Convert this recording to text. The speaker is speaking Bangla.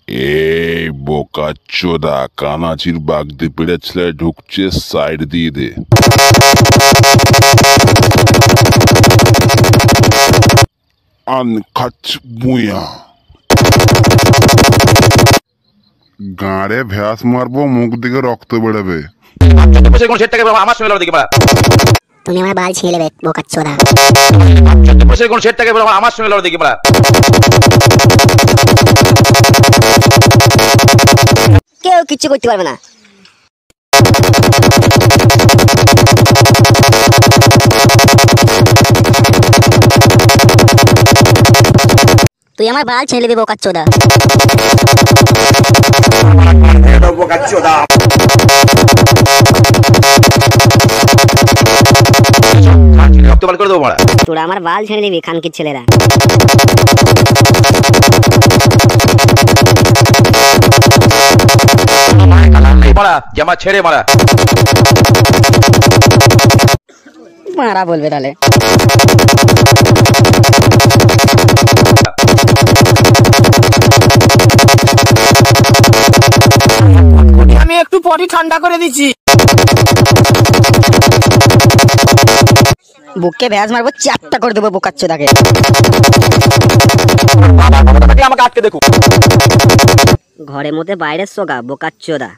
এই বোকাচোদা কানাচির বাগ দিয়ে পেড়ে ছেলে ঢুকছে, সাইড দিয়ে দে। আনখাচ বুয়া গাঁড়ে ভ্যাস মারবো, মুখ দিকে রক্ত বেরোবে। তুমি আমার বাল ছিঁড়ে নেবে বোকাচোদা। আমার সঙ্গে লড় দেখি বড়া। কেউ কিচ্ছু করতে পারবে না। তুই আমার বাল ছিঁড়ে নেবে বোকাচোদা। তোরা আমার বাল ছেড়ে দিবি খানকির ছেলেরা। জামা ছেড়ে মারা মারা বলবে তাহলে। আমি একটু পটি ঠান্ডা করে দিচ্ছি। বুকে ভ্যাস মারবো, চাপটা করে দেবো বোকাচোদাকে। আমাকে আটকে দেখো। ঘরের মধ্যে বাইরের সোগা বোকাচোদা।